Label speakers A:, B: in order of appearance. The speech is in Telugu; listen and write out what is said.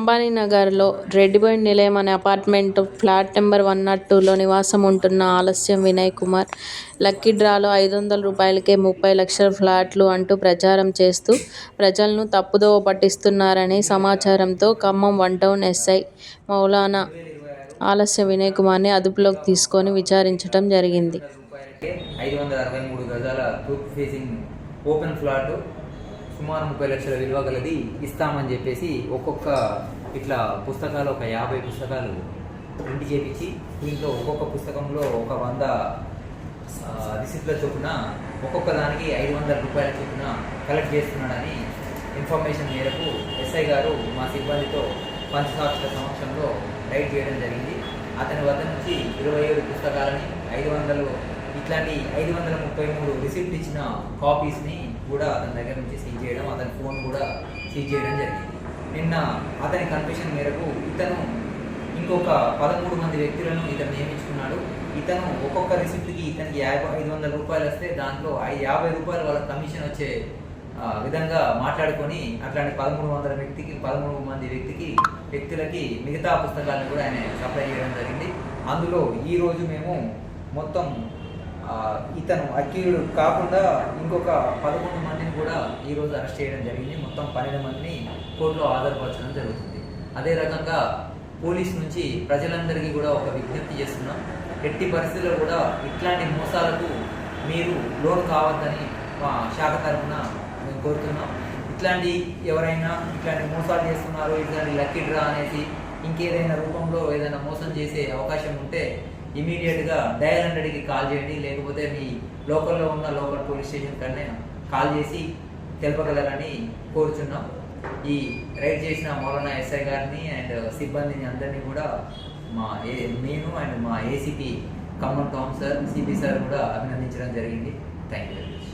A: అంబానీనగర్లో రెడ్డిబోయిన్ నిలయం అనే అపార్ట్మెంట్ ఫ్లాట్ నెంబర్ 102లో నివాసం ఉంటున్న ఆలస్యం వినయ్ కుమార్ లక్కీ డ్రాలో రూ. 500కే 30 లక్షల ఫ్లాట్లు అంటూ ప్రచారం చేస్తూ ప్రజలను తప్పుదోవ పట్టిస్తున్నారనే సమాచారంతో ఖమ్మం 1 టౌన్ ఎస్ఐ మౌలానా ఆలస్యం వినయ్ కుమార్ని అదుపులోకి తీసుకొని విచారించడం జరిగింది.
B: 563 గజాల తూర్పు ఫేసింగ్ ఓపెన్ ఫ్లాట్ సుమారు 30 లక్షల విలువ గలది ఇస్తామని చెప్పేసి ఒక్కొక్క ఇట్లా పుస్తకాలు ఒక 50 పుస్తకాలు ప్రింట్ చేయించి దీంట్లో ఒక్కొక్క పుస్తకంలో ఒక 100 రిసిప్ట్ల చొప్పున ఒక్కొక్క దానికి రూ. 500 చొప్పున కలెక్ట్ చేస్తున్నాడని ఇన్ఫర్మేషన్ మేరకు ఎస్ఐ గారు మా సిబ్బందితో పంచసాక్షుల సమక్షంలో రైడ్ చేయడం జరిగింది. అతని వద్ద నుంచి 27 పుస్తకాలని 500 ఇట్లాంటి 533 రిసిప్ట్ ఇచ్చిన కాపీస్ని కూడా అతని దగ్గర నుంచి సీజ్ చేయడం, అతని ఫోన్ కూడా సీజ్ చేయడం జరిగింది. నిన్న అతని కన్ఫెషన్ మేరకు ఇతను ఇంకొక 13 మంది వ్యక్తులను ఇతను నియమించుకున్నాడు. ఇతను ఒక్కొక్క రిసిప్ట్కి ఇతనికి 500 రూపాయలు వస్తే దాంట్లో 50 రూపాయలు వాళ్ళ కమిషన్ వచ్చే విధంగా మాట్లాడుకొని అట్లాంటి 13 మంది వ్యక్తులకి మిగతా పుస్తకాలను కూడా ఆయన సప్లై చేయడం జరిగింది. అందులో ఈరోజు మేము మొత్తం ఇతను అక్యూజ్డ్ కాకుండా ఇంకొక 11 మందిని కూడా ఈరోజు అరెస్ట్ చేయడం జరిగింది. మొత్తం 12 మందిని కోర్టులో హాజరుపరచడం జరుగుతుంది. అదే రకంగా పోలీస్ నుంచి ప్రజలందరికీ కూడా ఒక విజ్ఞప్తి చేస్తున్నాం. ఎట్టి పరిస్థితుల్లో కూడా ఇట్లాంటి మోసాలకు మీరు లోన్ కావద్దని మా శాఖ తరఫున మేము కోరుతున్నాం. ఎవరైనా ఇట్లాంటి మోసాలు చేస్తున్నారు, ఇట్లాంటి లక్కీ డ్రా అనేసి ఇంకేదైనా రూపంలో ఏదైనా మోసం చేసే అవకాశం ఉంటే ఇమీడియట్గా డయల్ 100కి కాల్ చేయండి. లేకపోతే మీ లోకల్లో ఉన్న లోకల్ పోలీస్ స్టేషన్ కన్నా కాల్ చేసి తెలపగలరని కోరుచున్నాం. ఈ రైడ్ చేసిన మౌలానా ఎస్ఐ గారిని అండ్ సిబ్బందిని అందరినీ కూడా నేను అండ్ మా ACP Khammam town sir, CP sir కూడా అభినందించడం జరిగింది. Thank you very much.